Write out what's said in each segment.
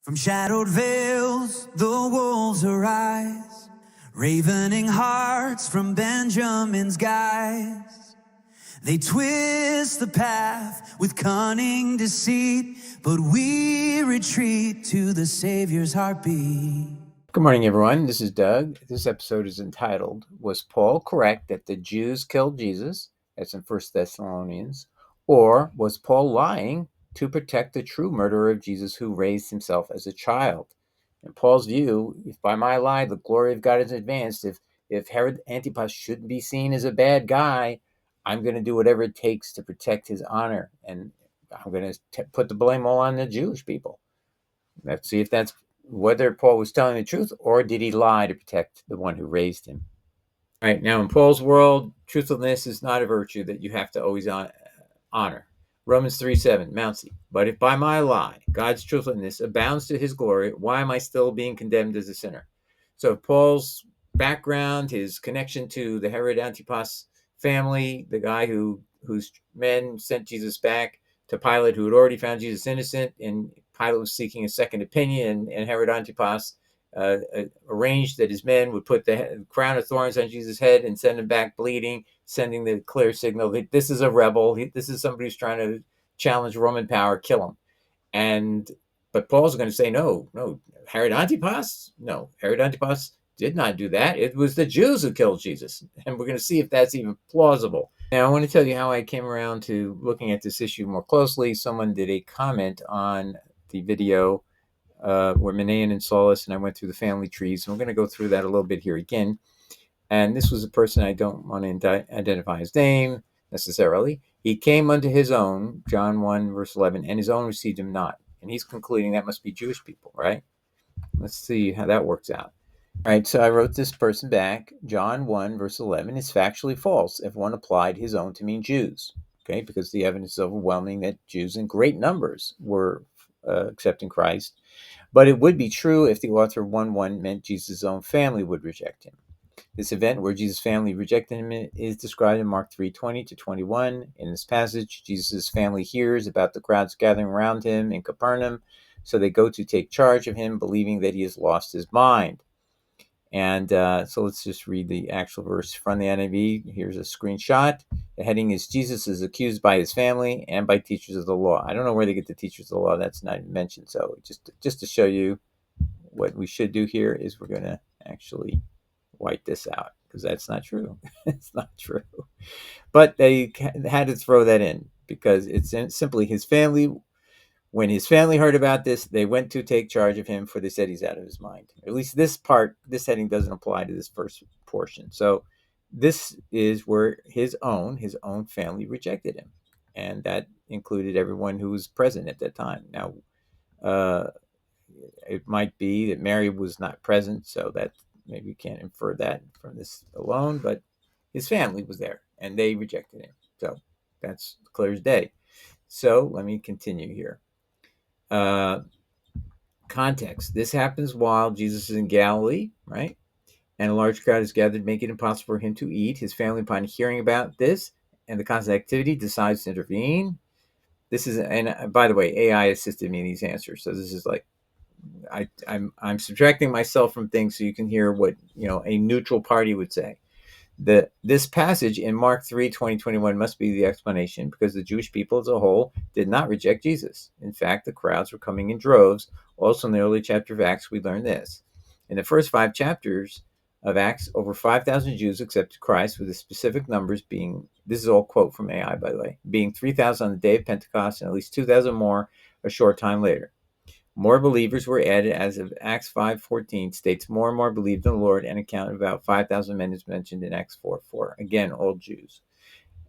From shadowed veils, the wolves arise, ravening hearts from Benjamin's guise. They twist the path with cunning deceit, but we retreat to the Savior's heartbeat. Good morning, everyone. This is Doug. This episode is entitled, Was Paul Correct That the Jews Killed Jesus? That's in 1 Thessalonians. Or was Paul lying to protect the true murderer of Jesus who raised himself as a child? In Paul's view, if by my lie the glory of God is advanced, if Herod Antipas shouldn't be seen as a bad guy, I'm going to do whatever it takes to protect his honor. And I'm going to put the blame all on the Jewish people. Let's see if that's whether Paul was telling the truth or did he lie to protect the one who raised him. All right, now in Paul's world, truthfulness is not a virtue that you have to always honor. Romans 3:7, Mount C. But if by my lie, God's truthfulness abounds to his glory, why am I still being condemned as a sinner? So Paul's background, his connection to the Herod Antipas family, the guy whose men sent Jesus back to Pilate, who had already found Jesus innocent, and Pilate was seeking a second opinion, and Herod Antipas arranged that his men would put the crown of thorns on Jesus' head and send him back bleeding, sending the clear signal that this is a rebel. This is somebody who's trying to challenge Roman power, kill him. But Paul's going to say, no, Herod Antipas did not do that. It was the Jews who killed Jesus. And we're going to see if that's even plausible. Now, I want to tell you how I came around to looking at this issue more closely. Someone did a comment on the video where Manaen and Saulus and I went through the family trees. And we're going to go through that a little bit here again. And this was a person, I don't want to identify his name necessarily. He came unto his own, John 1, verse 11, and his own received him not. And he's concluding that must be Jewish people, right? Let's see how that works out. All right, so I wrote this person back. John 1, verse 11 is factually false if one applied his own to mean Jews, okay, because the evidence is overwhelming that Jews in great numbers were accepting Christ. But it would be true if the author of 1:1 meant Jesus' own family would reject him. This event where Jesus' family rejected him is described in Mark 3:20 to 21. In this passage, Jesus' family hears about the crowds gathering around him in Capernaum, so they go to take charge of him, believing that he has lost his mind. And so let's just read the actual verse from the NIV. Here's a screenshot. The heading is Jesus is accused by his family and by teachers of the law. I don't know where they get the teachers of the law. That's not mentioned. So just to show you what we should do here is we're going to actually white this out because that's not true. It's not true. But they had to throw that in because it's simply his family. When his family heard about this, they went to take charge of him, for they said he's out of his mind. At least this heading doesn't apply to this first portion. So this is where his own family rejected him. And that included everyone who was present at that time. Now, it might be that Mary was not present, so that maybe we can't infer that from this alone, but his family was there, and they rejected him. So that's clear as day. So let me continue here. Context. This happens while Jesus is in Galilee, right? And a large crowd is gathered, making it impossible for him to eat. His family, upon hearing about this and the constant activity, decides to intervene. This is, and by the way, AI assisted me in these answers. So this is like, I'm subtracting myself from things so you can hear what a neutral party would say. This passage in Mark 3:20-21 must be the explanation because the Jewish people as a whole did not reject Jesus. In fact, the crowds were coming in droves. Also in the early chapter of Acts, we learn this. In the first 5 chapters of Acts, over 5,000 Jews accepted Christ, with the specific numbers being, this is all quote from AI, by the way, being 3,000 on the day of Pentecost and at least 2,000 more a short time later. More believers were added as of Acts 5:14 states more and more believed in the Lord, and a count of about 5,000 men is mentioned in Acts 4:4. Again, all Jews.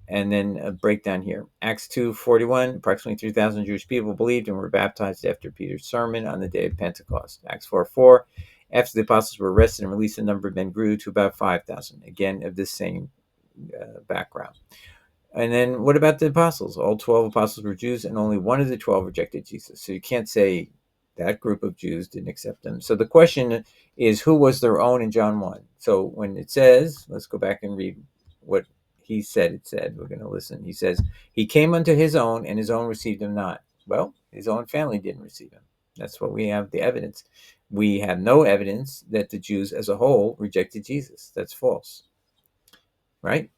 And then a breakdown here. Acts 2:41, approximately 3,000 Jewish people believed and were baptized after Peter's sermon on the day of Pentecost. Acts 4:4, after the apostles were arrested and released, the number of men grew to about 5,000. Again, of this same background. And then what about the apostles? All 12 apostles were Jews, and only one of the 12 rejected Jesus. So you can't say that group of Jews didn't accept him. So the question is, who was their own in John 1? So when it says, let's go back and read what he said. It said, we're going to listen. He says, he came unto his own, and his own received him not. Well, his own family didn't receive him. That's what we have the evidence. We have no evidence that the Jews as a whole rejected Jesus. That's false, right?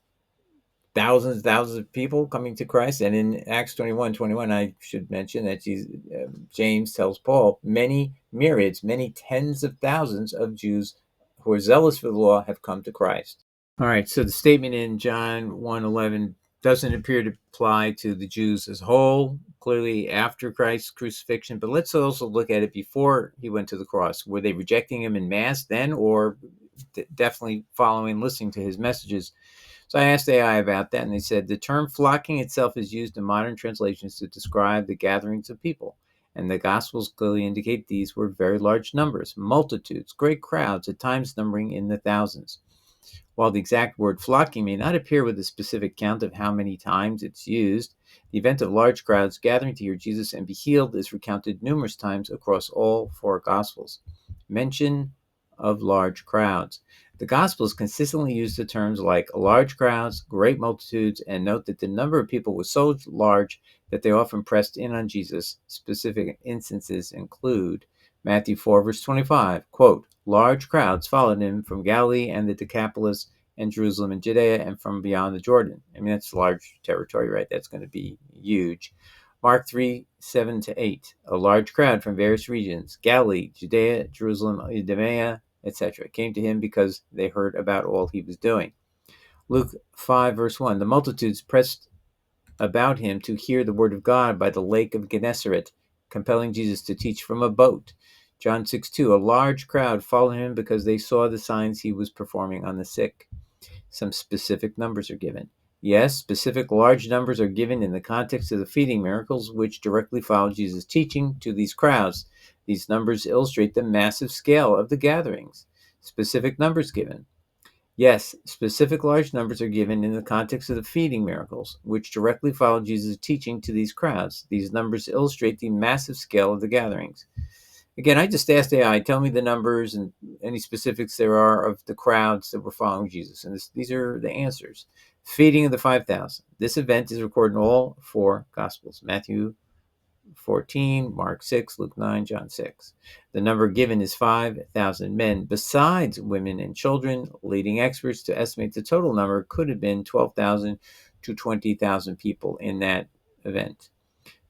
Thousands of people coming to Christ. And in Acts 21:21, I should mention that James tells Paul, many myriads, many tens of thousands of Jews who are zealous for the law have come to Christ. All right, so the statement in John 1:11 doesn't appear to apply to the Jews as a whole, clearly after Christ's crucifixion. But let's also look at it before he went to the cross. Were they rejecting him en masse then, or definitely following, listening to his messages? So I asked AI about that, and they said the term flocking itself is used in modern translations to describe the gatherings of people. And the Gospels clearly indicate these were very large numbers, multitudes, great crowds, at times numbering in the thousands. While the exact word flocking may not appear with a specific count of how many times it's used, the event of large crowds gathering to hear Jesus and be healed is recounted numerous times across all four Gospels. Mention of large crowds. The Gospels consistently use the terms like large crowds, great multitudes, and note that the number of people was so large that they often pressed in on Jesus. Specific instances include Matthew 4, verse 25, quote, large crowds followed him from Galilee and the Decapolis and Jerusalem and Judea and from beyond the Jordan. I mean, that's large territory, right? That's going to be huge. Mark 3, 7-8, a large crowd from various regions, Galilee, Judea, Jerusalem, Idumea, etc., came to him because they heard about all he was doing. Luke 5, verse 1, the multitudes pressed about him to hear the word of God by the lake of Gennesaret, compelling Jesus to teach from a boat. John 6:2, a large crowd followed him because they saw the signs he was performing on the sick. Some specific numbers are given. Yes, specific large numbers are given in the context of the feeding miracles, which directly follow Jesus' teaching to these crowds. These numbers illustrate the massive scale of the gatherings. Specific numbers given. Yes, specific large numbers are given in the context of the feeding miracles, which directly follow Jesus' teaching to these crowds. These numbers illustrate the massive scale of the gatherings. Again, I just asked AI, tell me the numbers and any specifics there are of the crowds that were following Jesus. And these are the answers. Feeding of the 5,000. This event is recorded in all four Gospels, Matthew 14, Mark 6, Luke 9, John 6. The number given is 5,000 men, besides women and children. Leading experts to estimate the total number could have been 12,000 to 20,000 people in that event.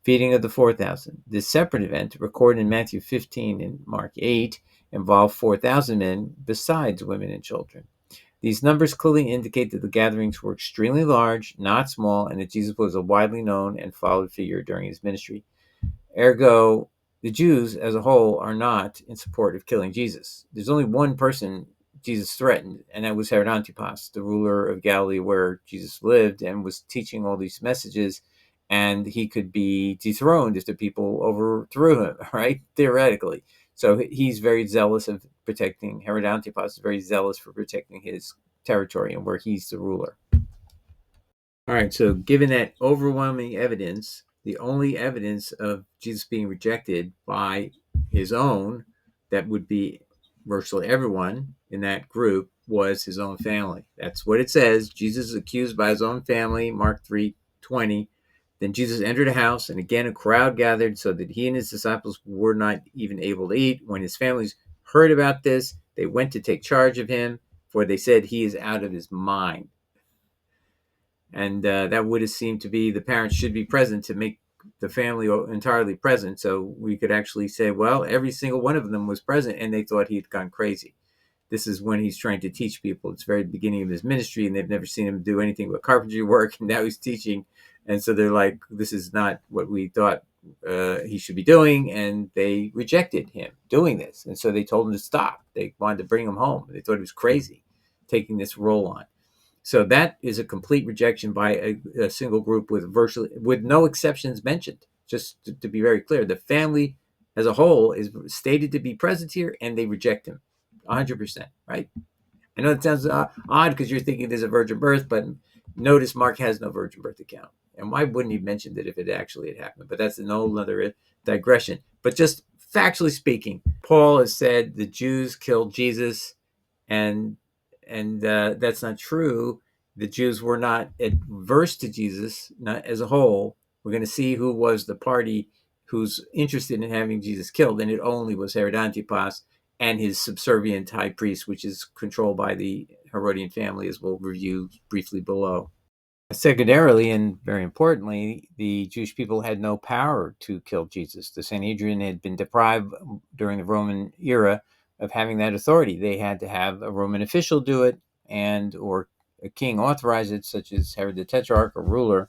Feeding of the 4,000. This separate event, recorded in Matthew 15 and Mark 8, involved 4,000 men, besides women and children. These numbers clearly indicate that the gatherings were extremely large, not small, and that Jesus was a widely known and followed figure during his ministry. Ergo, the Jews as a whole are not in support of killing Jesus. There's only one person Jesus threatened, and that was Herod Antipas, the ruler of Galilee where Jesus lived and was teaching all these messages, and he could be dethroned if the people overthrew him, right? Theoretically. So he's very zealous of protecting, Herod Antipas is very zealous for protecting his territory and where he's the ruler. All right, so given that overwhelming evidence, the only evidence of Jesus being rejected by his own, that would be virtually everyone in that group, was his own family. That's what it says. Jesus is accused by his own family, Mark 3:20. Then Jesus entered a house, and again a crowd gathered so that he and his disciples were not even able to eat. When his families heard about this, they went to take charge of him, for they said he is out of his mind. And that would have seemed to be the parents should be present to make the family entirely present. So we could actually say, well, every single one of them was present and they thought he'd gone crazy. This is when he's trying to teach people. It's the very beginning of his ministry and they've never seen him do anything but carpentry work. And now he's teaching. And so they're like, this is not what we thought he should be doing. And they rejected him doing this. And so they told him to stop. They wanted to bring him home. They thought he was crazy taking this role on. So that is a complete rejection by a single group with no exceptions mentioned. Just to be very clear, the family as a whole is stated to be present here, and they reject him 100%, right? I know it sounds odd because you're thinking there's a virgin birth, but notice Mark has no virgin birth account. And why wouldn't he mention it if it actually had happened? But that's another digression. But just factually speaking, Paul has said the Jews killed Jesus, and that's not true. The Jews were not adverse to Jesus, not as a whole. We're going to see who was the party who's interested in having Jesus killed, and it only was Herod Antipas and his subservient high priest, which is controlled by the Herodian family, as we'll review briefly below. Secondarily, and very importantly, the Jewish people had no power to kill Jesus. The Sanhedrin had been deprived during the Roman era of having that authority. They had to have a Roman official do it, or a king authorize it, such as Herod the Tetrarch, or ruler.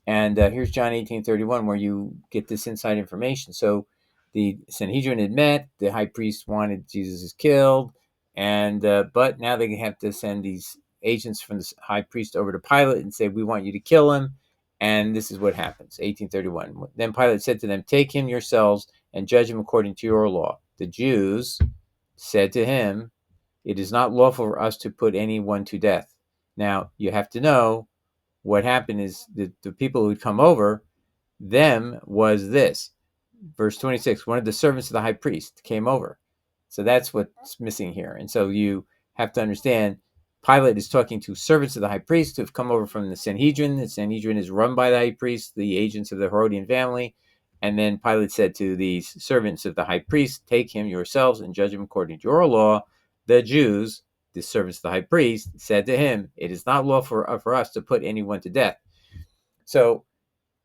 And here's John 18:31, where you get this inside information. So the Sanhedrin had met, the high priest wanted Jesus killed, and but now they have to send these agents from the high priest over to Pilate and say, we want you to kill him. And this is what happens, 1831. Then Pilate said to them, take him yourselves and judge him according to your law. The Jews said to him, it is not lawful for us to put anyone to death. Now, you have to know what happened is that the people who would come over, them was this. Verse 26, one of the servants of the high priest came over. So that's what's missing here. And so you have to understand, Pilate is talking to servants of the high priest who have come over from the Sanhedrin. The Sanhedrin is run by the high priest, the agents of the Herodian family. And then Pilate said to these servants of the high priest, take him yourselves and judge him according to your law. The Jews, the servants of the high priest, said to him, it is not lawful for us to put anyone to death. So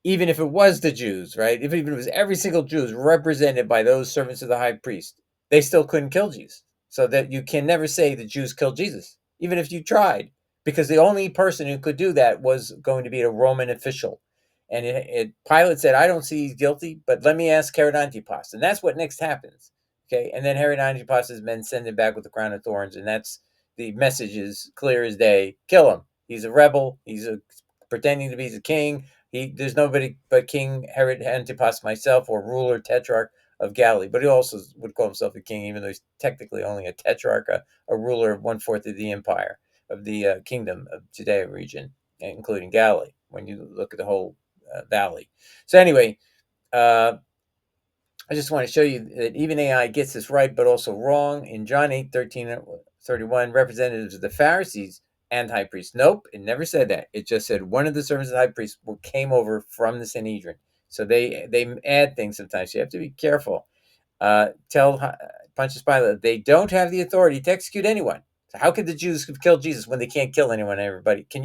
even if it was the Jews, right? If even it was every single Jew is represented by those servants of the high priest, they still couldn't kill Jesus. So that you can never say the Jews killed Jesus, even if you tried, because the only person who could do that was going to be a Roman official. And Pilate said, I don't see he's guilty, but let me ask Herod Antipas. And that's what next happens. Okay. And then Herod Antipas's men send him back with the crown of thorns. And that's the message is clear as day. Kill him. He's a rebel. Pretending to be the king. There's nobody but King Herod Antipas, myself, or ruler tetrarch of Galilee. But he also would call himself a king, even though he's technically only a tetrarch, a ruler of 1/4 of the empire, of the kingdom of Judea region, including Galilee, when you look at the whole valley. So anyway, I just want to show you that even AI gets this right, but also wrong. In John 8:13-31, representatives of the Pharisees and high priest. Nope, it never said that. It just said one of the servants of the high priest came over from the Sanhedrin. So they add things sometimes. You have to be careful. Tell Pontius Pilate they don't have the authority to execute anyone. So how could the Jews have killed Jesus when they can't kill anyone? Everybody, can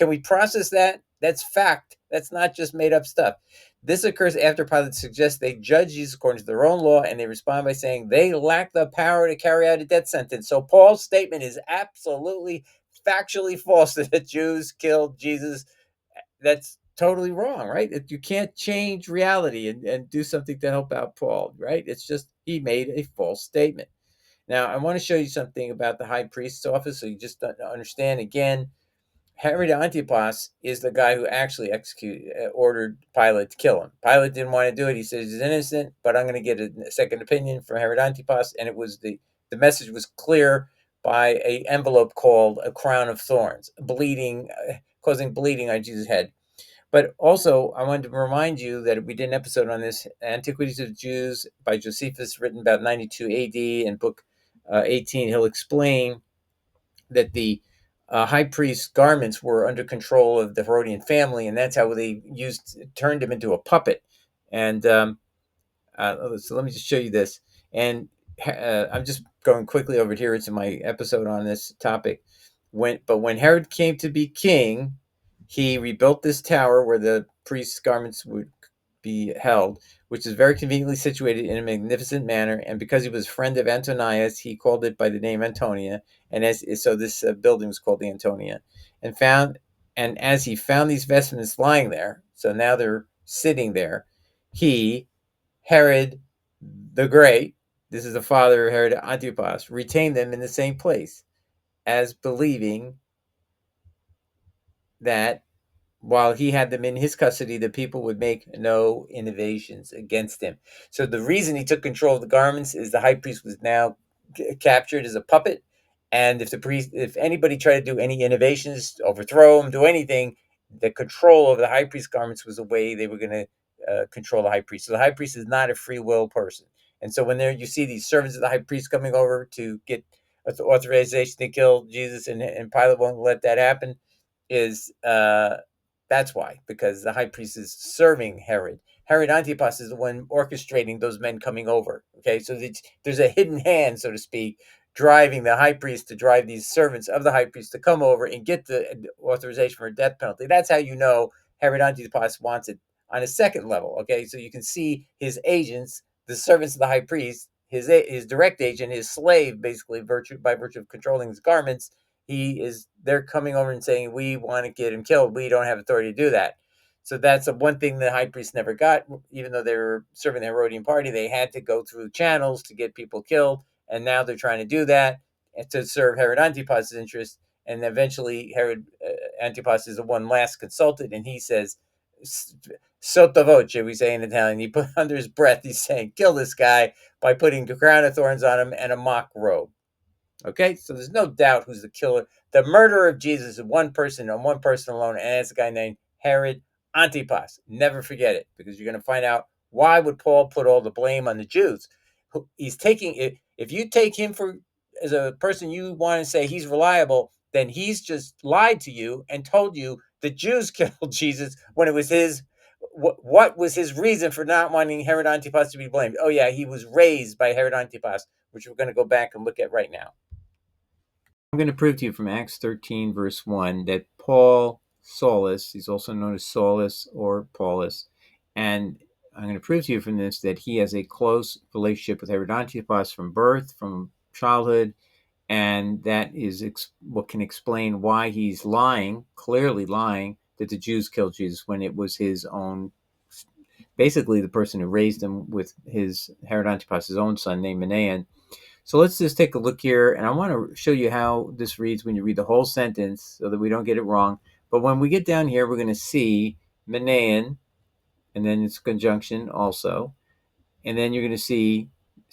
we process that? That's fact. That's not just made up stuff. This occurs after Pilate suggests they judge Jesus according to their own law, and they respond by saying they lack the power to carry out a death sentence. So Paul's statement is absolutely factually false that the Jews killed Jesus. That's totally wrong, right? You can't change reality and do something to help out Paul, right? It's just he made a false statement. Now, I want to show you something about the high priest's office so you just understand again. Herod Antipas is the guy who actually ordered Pilate to kill him. Pilate didn't want to do it. He says he's innocent, but I'm going to get a second opinion from Herod Antipas, and it was the message was clear by a envelope called a crown of thorns, causing bleeding on Jesus' head. But also, I wanted to remind you that we did an episode on this, Antiquities of the Jews by Josephus, written about 92 AD, and book 18. He'll explain that the high priest's garments were under control of the Herodian family, and that's how they turned him into a puppet. And so let me just show you this. And I'm just going quickly over here into my episode on this topic. When Herod came to be king, he rebuilt this tower where the priest's garments would be held, which is very conveniently situated in a magnificent manner. And because he was a friend of Antonius, he called it by the name Antonia. And so this building was called the Antonia. And as he found these vestments lying there, so now they're sitting there, Herod the Great, this is the father of Herod Antipas, retained them in the same place, as believing that while he had them in his custody, the people would make no innovations against him. So the reason he took control of the garments is the high priest was now captured as a puppet. And if anybody tried to do any innovations, overthrow him, do anything, the control of the high priest's garments was a way they were going to control the high priest. So the high priest is not a free will person. And so when you see these servants of the high priest coming over to get authorization to kill Jesus, and Pilate won't let that happen, is that's why, because the high priest is serving Herod. Herod Antipas is the one orchestrating those men coming over. Okay, so there's a hidden hand, so to speak, driving the high priest to drive these servants of the high priest to come over and get the authorization for a death penalty. That's how you know Herod Antipas wants it on a second level. Okay, so you can see his agents, the servants of the high priest, his direct agent, his slave, basically by virtue of controlling his garments. They're coming over and saying, we want to get him killed. We don't have authority to do that. So that's one thing the high priest never got. Even though they were serving the Herodian party, they had to go through channels to get people killed. And now they're trying to do that to serve Herod Antipas' interest. And eventually Herod Antipas is the one last consulted, and he says, sotto voce, we say in Italian. He put under his breath, he's saying, kill this guy by putting the crown of thorns on him and a mock robe. Okay, so there's no doubt who's the killer. The murderer of Jesus is one person and one person alone, and it's a guy named Herod Antipas. Never forget it, because you're going to find out why would Paul put all the blame on the Jews. He's taking it. If you take him for as a person you want to say he's reliable, then he's just lied to you and told you the Jews killed Jesus when it was his. What was his reason for not wanting Herod Antipas to be blamed? Oh yeah, he was raised by Herod Antipas, which we're going to go back and look at right now. I'm going to prove to you from Acts 13, verse 1, that Paul Saulus, he's also known as Saulus or Paulus, and I'm going to prove to you from this that he has a close relationship with Herod Antipas from birth, from childhood, and that is what can explain why he's lying, clearly lying, that the Jews killed Jesus when it was his own, basically the person who raised him with his Herod Antipas, his own son named Manaen. So let's just take a look here, and I want to show you how this reads when you read the whole sentence so that we don't get it wrong. But when we get down here, we're going to see Manaen, and then its conjunction also. And then you're going to see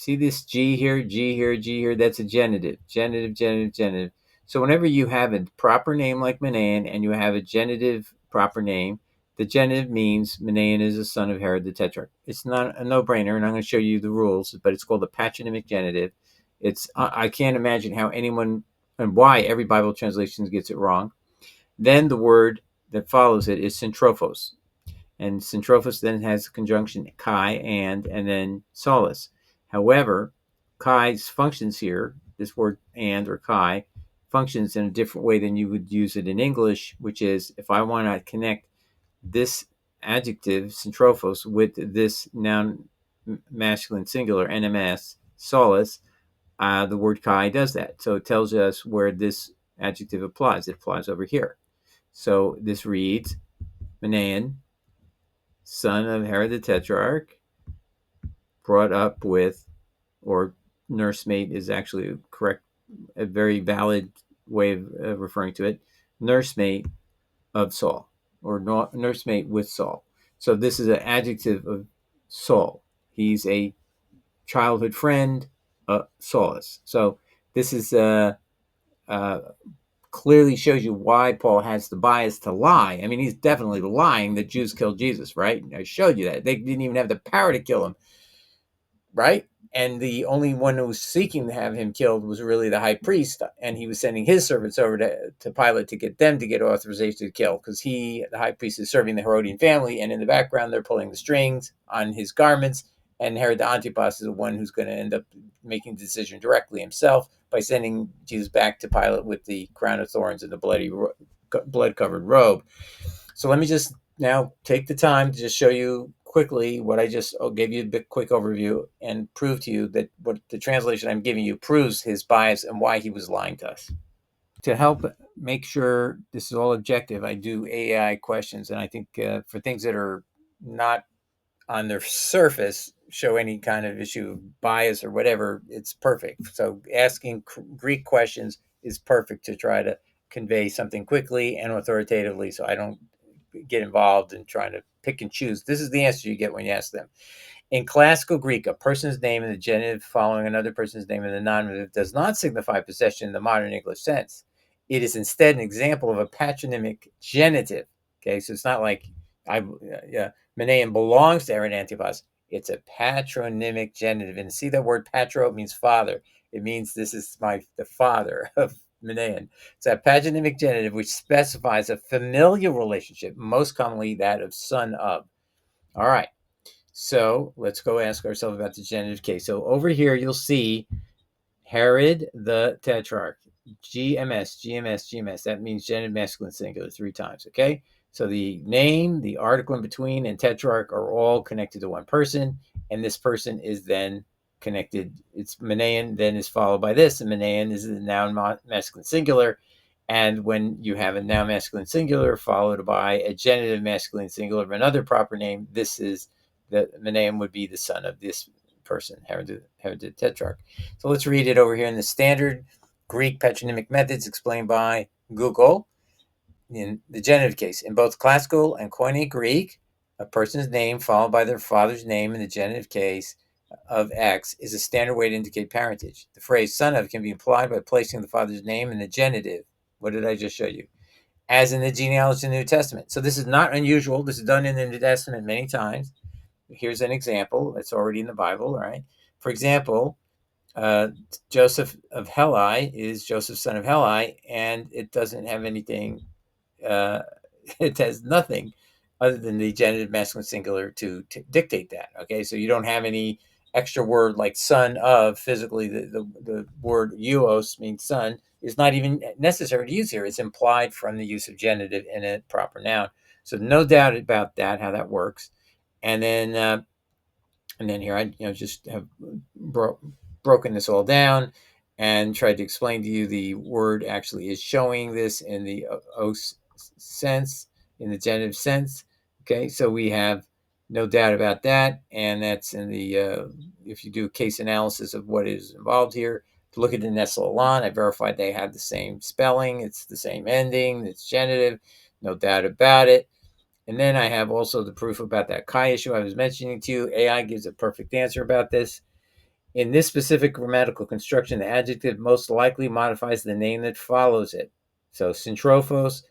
this G here, G here, G here. That's a genitive, genitive, genitive, genitive. So whenever you have a proper name like Manaen and you have a genitive proper name, the genitive means Manaen is a son of Herod the Tetrarch. It's not a no-brainer, and I'm going to show you the rules, but it's called a patronymic genitive. I can't imagine how anyone and why every Bible translation gets it wrong. Then the word that follows it is syntrophos. And syntrophos then has conjunction kai and then solus. However, kai's functions here, this word and or kai, functions in a different way than you would use it in English, which is if I want to connect this adjective, syntrophos, with this noun masculine singular, NMS, solus, the word kai does that. So it tells us where this adjective applies. It applies over here. So this reads, Manaen, son of Herod the Tetrarch, brought up with, or nursemaid is actually correct, a very valid way of referring to it, nursemaid of Saul, or nursemaid with Saul. So this is an adjective of Saul. He's a childhood friend, Saulus. So this is clearly shows you why Paul has the bias to lie. I mean, he's definitely lying that Jews killed Jesus, right? I showed you that. They didn't even have the power to kill him, right? And the only one who was seeking to have him killed was really the high priest, and he was sending his servants over to Pilate to get them to get authorization to kill, because the high priest, is serving the Herodian family, and in the background they're pulling the strings on his garments, and Herod Antipas is the one who's going to end up making the decision directly himself by sending Jesus back to Pilate with the crown of thorns and the blood-covered robe. So let me just now take the time to just show you quickly what I just gave you a quick overview and prove to you that what the translation I'm giving you proves his bias and why he was lying to us. To help make sure this is all objective, I do AI questions, and I think for things that are not on their surface show any kind of issue of bias or whatever, it's perfect. So asking Greek questions is perfect to try to convey something quickly and authoritatively, so I don't get involved in trying to pick and choose. This is the answer you get when you ask them. In classical Greek, a person's name in the genitive following another person's name in the nominative does not signify possession in the modern English sense. It is instead an example of a patronymic genitive. Okay, so it's not like Manaen belongs to Herod Antipas. It's a patronymic genitive. And see that word patro means father. It means this is the father of Manaen. It's a patronymic genitive which specifies a familial relationship, most commonly that of son of. All right. So let's go ask ourselves about the genitive case. So over here, you'll see Herod the Tetrarch. GMS, GMS, GMS. That means genitive masculine singular 3 times. Okay. So the name, the article in between, and Tetrarch are all connected to one person, and this person is then connected. It's Manaean, then is followed by this, and Manaean is the noun masculine singular. And when you have a noun masculine singular followed by a genitive masculine singular of another proper name, this is the Manaean would be the son of this person, Herod the Tetrarch. So let's read it over here in the standard Greek patronymic methods explained by Google. In the genitive case, in both classical and Koine Greek, a person's name followed by their father's name in the genitive case of X is a standard way to indicate parentage. The phrase son of can be implied by placing the father's name in the genitive. What did I just show you? As in the genealogy in the New Testament. So this is not unusual. This is done in the New Testament many times. Here's an example that's already in the Bible, all right? For example, Joseph of Heli is Joseph son of Heli, and it doesn't have anything, it has nothing other than the genitive masculine singular to dictate that. Okay, so you don't have any extra word like son of. Physically, the word uos means son is not even necessary to use here. It's implied from the use of genitive in a proper noun. So no doubt about that, how that works. And then here I just have broken this all down and tried to explain to you the word actually is showing this in the os sense, in the genitive sense. Okay, so we have no doubt about that, and that's in the if you do case analysis of what is involved here. To look at the Nestle-Aland, I verified they have the same spelling, it's the same ending, it's genitive, no doubt about it. And then I have also the proof about that chi issue I was mentioning to you. AI gives a perfect answer about this. In this specific grammatical construction, the adjective most likely modifies the name that follows it. So syntrophos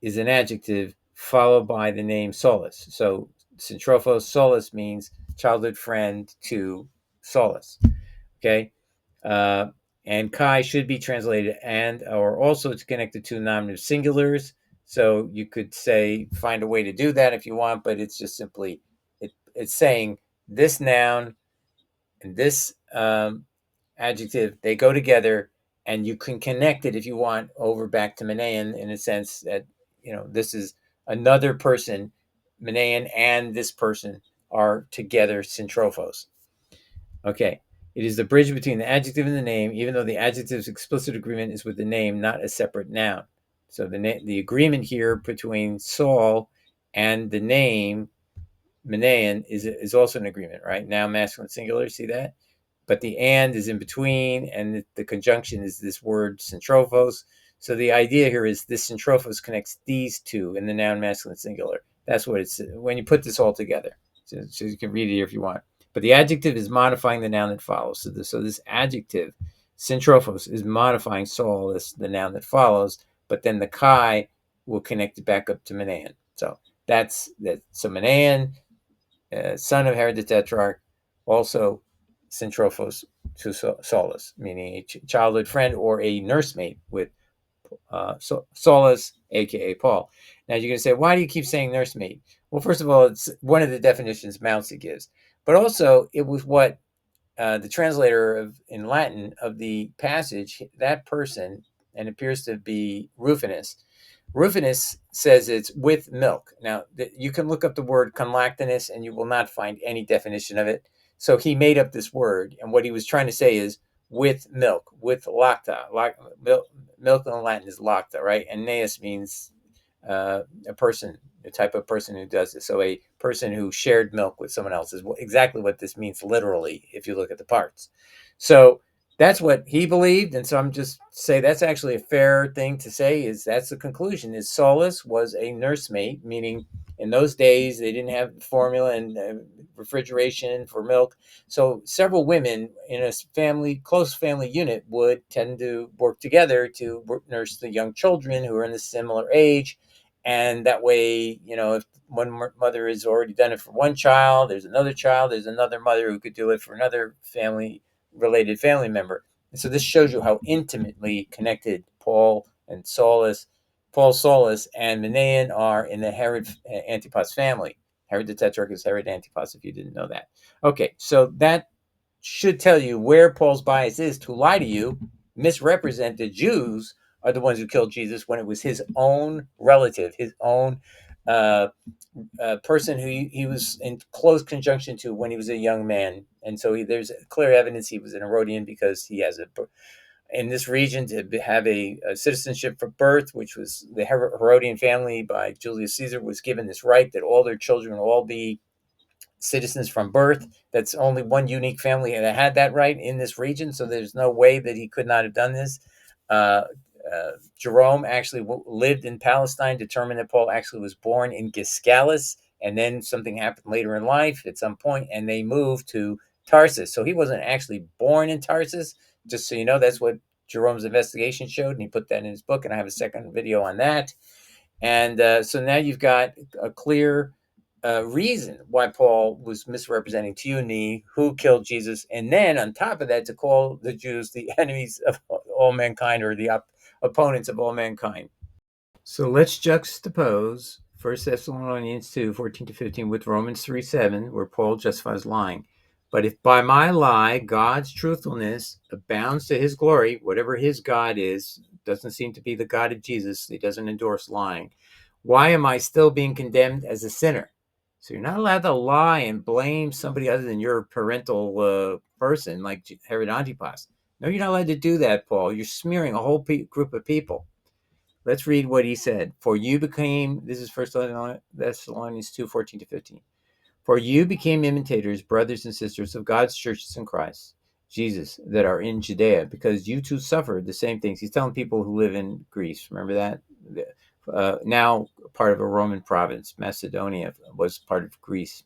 is an adjective followed by the name Solus. So syntrophos Solus means childhood friend to Solus. Okay. Uh, and chi should be translated and or also to connect the two nominative singulars. So you could say find a way to do that if you want, but it's just simply it's saying this noun and this adjective, they go together, and you can connect it if you want over back to Manaean in a sense that this is another person. Manaean and this person are together syntrophos. Okay. It is the bridge between the adjective and the name, even though the adjective's explicit agreement is with the name, not a separate noun. So the agreement here between Saul and the name Manaean is also an agreement, right? Now masculine singular, see that? But the and is in between, and the conjunction is this word syntrophos. So the idea here is this syntrophos connects these two in the noun masculine singular. That's what it's when you put this all together. So you can read it here if you want. But the adjective is modifying the noun that follows. So this adjective, syntrophos, is modifying Saul as the noun that follows, but then the chi will connect it back up to Manaean. So that's that. So Manaean, son of Herod the Tetrarch, also syntrophos to Solus, meaning a childhood friend or a nursemaid with Solus, aka Paul. Now you're going to say, why do you keep saying nursemaid? Well, first of all, it's one of the definitions Mouncy gives, but also it was what the translator in Latin of the passage, that person, and appears to be Rufinus. Rufinus says it's with milk. Now, you can look up the word conlactinus and you will not find any definition of it. So he made up this word, and what he was trying to say is with milk, with lacta. Milk in Latin is lacta, right? And neus means a person, the type of person who does it. So a person who shared milk with someone else is exactly what this means literally if you look at the parts. So that's what he believed, and so I'm just say that's actually a fair thing to say. Is that's the conclusion? Is Solus was a nursemaid, meaning in those days they didn't have formula and refrigeration for milk, so several women in a close family unit would tend to work together to nurse the young children who are in a similar age, and that way, if one mother has already done it for one child, there's another mother who could do it for another related family member. And so this shows you how intimately connected Paul Solus, and Manaean are in the Herod Antipas family. Herod the Tetrarch is Herod Antipas, if you didn't know that. Okay, so that should tell you where Paul's bias is to lie to you, misrepresent the Jews are the ones who killed Jesus when it was his own relative, his own person who he was in close conjunction to when he was a young man. And so there's clear evidence he was an Herodian because he has in this region to have a citizenship for birth, which was the Herodian family by Julius Caesar was given this right that all their children will all be citizens from birth. That's only one unique family that had that right in this region, so there's no way that he could not have done this. Jerome actually lived in Palestine, determined that Paul actually was born in Giscalus, and then something happened later in life at some point, and they moved to Tarsus. So he wasn't actually born in Tarsus, just so you know. That's what Jerome's investigation showed, and he put that in his book, and I have a second video on that. And so now you've got a clear reason why Paul was misrepresenting to you and me who killed Jesus. And then on top of that, to call the Jews the enemies of all mankind, or the opponents of all mankind. So let's juxtapose 1 Thessalonians 2:14-15 with Romans 3:7, where Paul justifies lying. But if by my lie God's truthfulness abounds to his glory, whatever his God is, doesn't seem to be the God of Jesus, he doesn't endorse lying, why am I still being condemned as a sinner? So you're not allowed to lie and blame somebody other than your parental person, like Herod Antipas. No, you're not allowed to do that, Paul. You're smearing a whole group of people. Let's read what he said. For you became, this is 1 Thessalonians 2:14-15. For you became imitators, brothers and sisters of God's churches in Christ Jesus that are in Judea, because you too suffered the same things. He's telling people who live in Greece. Remember that? Now part of a Roman province. Macedonia was part of Greece.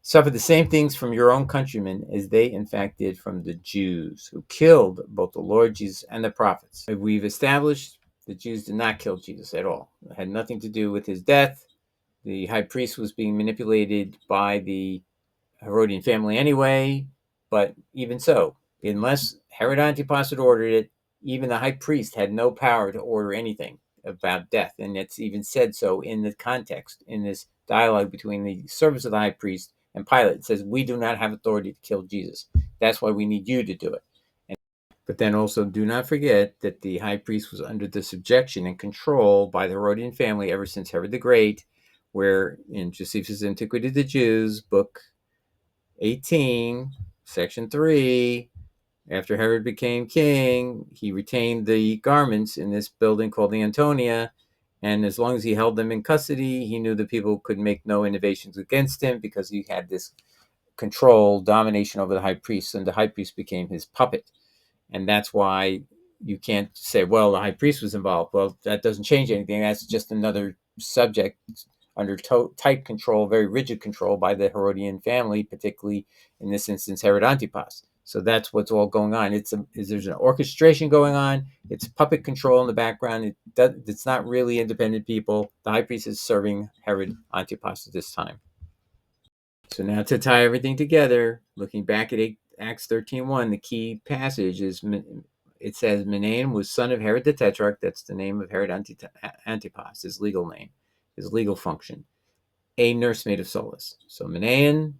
Suffered the same things from your own countrymen as they in fact did from the Jews, who killed both the Lord Jesus and the prophets. We've established the Jews did not kill Jesus at all. It had nothing to do with his death. The high priest was being manipulated by the Herodian family anyway, but even so, unless Herod Antipas had ordered it, even the high priest had no power to order anything about death. And it's even said so in the context, in this dialogue between the servants of the high priest and Pilate. It says, we do not have authority to kill Jesus. That's why we need you to do it. But then also do not forget that the high priest was under the subjection and control by the Herodian family ever since Herod the Great, where in Josephus' Antiquity of the Jews, book 18, section 3, after Herod became king, he retained the garments in this building called the Antonia, and as long as he held them in custody, he knew that people could make no innovations against him because he had this control, domination over the high priest, and the high priest became his puppet. And that's why you can't say, well, the high priest was involved. Well, that doesn't change anything. That's just another subject under tight control, very rigid control by the Herodian family, particularly in this instance, Herod Antipas. So that's what's all going on. There's an orchestration going on. It's puppet control in the background. It's not really independent people. The high priest is serving Herod Antipas at this time. So now to tie everything together, looking back at Acts 13:1, the key passage is, it says, Manaen was son of Herod the Tetrarch. That's the name of Herod Antipas, his legal name, his legal function, a nursemaid of Saulus. So Manaen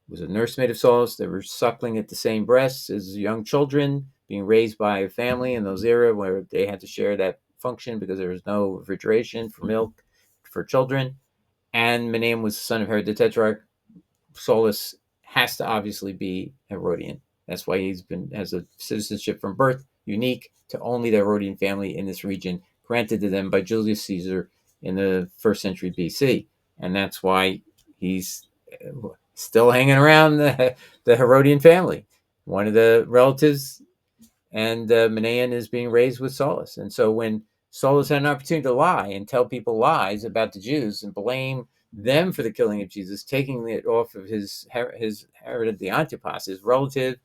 was a nursemaid of Saulus. They were suckling at the same breasts as young children, being raised by a family in those era where they had to share that function because there was no refrigeration for milk for children. And Manaen was the son of Herod the Tetrarch. Saulus has to obviously be Herodian. That's why has a citizenship from birth, unique to only the Herodian family in this region, granted to them by Julius Caesar in the 1st century BC. And that's why he's still hanging around the Herodian family, one of the relatives, and Manaen is being raised with Saulus. And so when Saulus had an opportunity to lie and tell people lies about the Jews and blame them for the killing of Jesus, taking it off of his Herod the Antipas, his relative.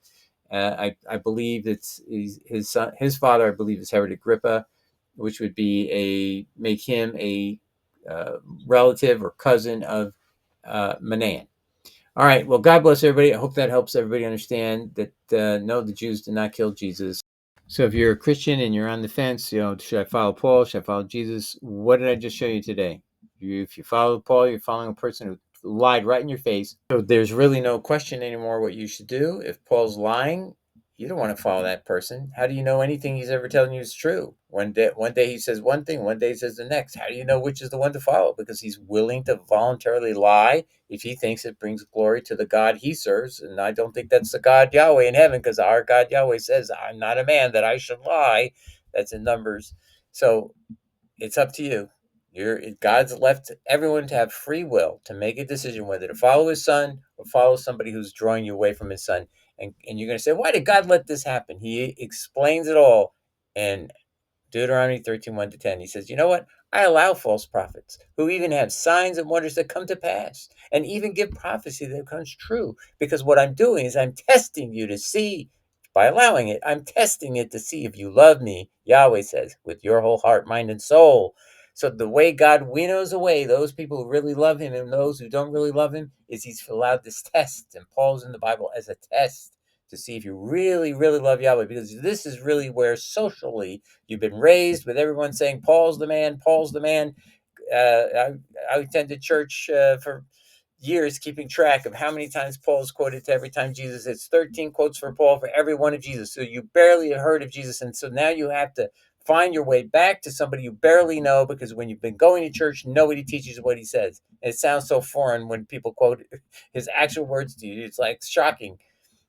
I believe it's his son, his father. I believe is Herod Agrippa, which would make him a relative or cousin of Manaen. All right. Well, God bless everybody. I hope that helps everybody understand that no, the Jews did not kill Jesus. So if you're a Christian and you're on the fence, should I follow Paul? Should I follow Jesus? What did I just show you today? If you follow Paul, you're following a person who lied right in your face. So there's really no question anymore what you should do. If Paul's lying, you don't want to follow that person. How do you know anything he's ever telling you is true? One day he says one thing, one day he says the next. How do you know which is the one to follow? Because he's willing to voluntarily lie if he thinks it brings glory to the God he serves. And I don't think that's the God Yahweh in heaven, because our God Yahweh says, I'm not a man that I should lie. That's in Numbers. So it's up to you. God's left everyone to have free will to make a decision whether to follow his son or follow somebody who's drawing you away from his son. And you're going to say, why did God let this happen? He explains it all in Deuteronomy 13, 1-10. He says, you know what? I allow false prophets who even have signs and wonders that come to pass and even give prophecy that comes true. Because what I'm doing is I'm testing you to see, by allowing it, I'm testing it to see if you love me, Yahweh says, with your whole heart, mind, and soul. So the way God winnows away those people who really love him and those who don't really love him is he's allowed this test. And Paul's in the Bible as a test to see if you really, really love Yahweh. Because this is really where socially you've been raised with everyone saying, Paul's the man, Paul's the man. I attended church for years keeping track of how many times Paul's quoted to every time Jesus. It's 13 quotes for Paul for every one of Jesus. So you barely have heard of Jesus. And so now you have to find your way back to somebody you barely know, because when you've been going to church, nobody teaches what he says. And it sounds so foreign when people quote his actual words to you. It's like shocking.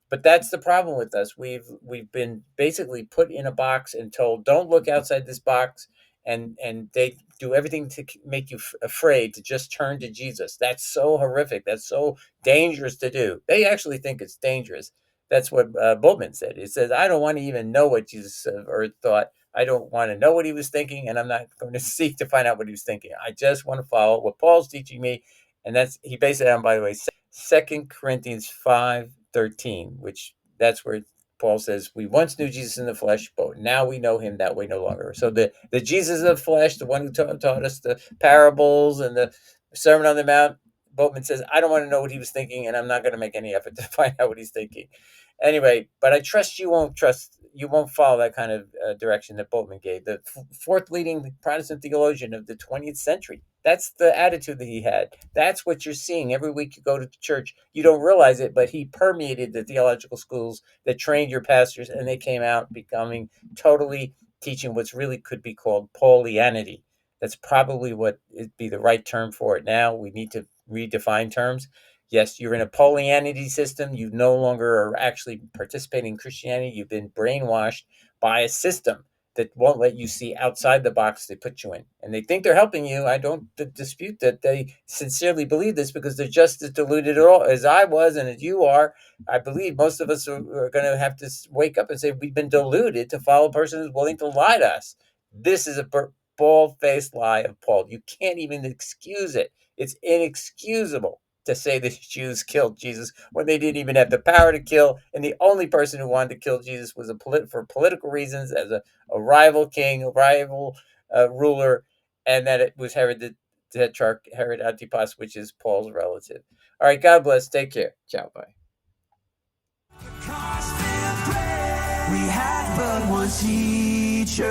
But that's the problem with us. We've been basically put in a box and told, don't look outside this box, and they do everything to make you afraid to just turn to Jesus. That's so horrific. That's so dangerous to do. They actually think it's dangerous. That's what Bultmann said. He says, I don't want to even know what Jesus or thought. I don't want to know what he was thinking, and I'm not going to seek to find out what he was thinking. I just want to follow what Paul's teaching me, and that's, he based it on, by the way, 2 Corinthians 5:13, which that's where Paul says, we once knew Jesus in the flesh, but now we know him that way no longer. So the Jesus of the flesh, the one who taught us the parables and the Sermon on the Mount, Boatman says, I don't want to know what he was thinking, and I'm not going to make any effort to find out what he's thinking. Anyway, but I trust you won't follow that kind of direction that Boatman gave. The fourth leading Protestant theologian of the 20th century. That's the attitude that he had. That's what you're seeing every week you go to church. You don't realize it, but he permeated the theological schools that trained your pastors, and they came out becoming totally teaching what's really could be called Paulianity. That's probably what would be the right term for it now. We need to redefine terms. Yes, you're in a Paulianity system. You no longer are actually participating in Christianity. You've been brainwashed by a system that won't let you see outside the box they put you in. And they think they're helping you. I don't dispute that they sincerely believe this, because they're just as deluded as I was and as you are. I believe most of us are going to have to wake up and say we've been deluded to follow a person who's willing to lie to us. This is a bald-faced lie of Paul. You can't even excuse it. It's inexcusable to say the Jews killed Jesus when they didn't even have the power to kill, and the only person who wanted to kill Jesus was for political reasons, as a rival king, a rival ruler, and that it was Herod the Tetrarch, Herod Antipas, which is Paul's relative. All right, God bless. Take care. Ciao, bye. We have but one teacher.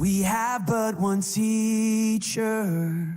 We have but one teacher.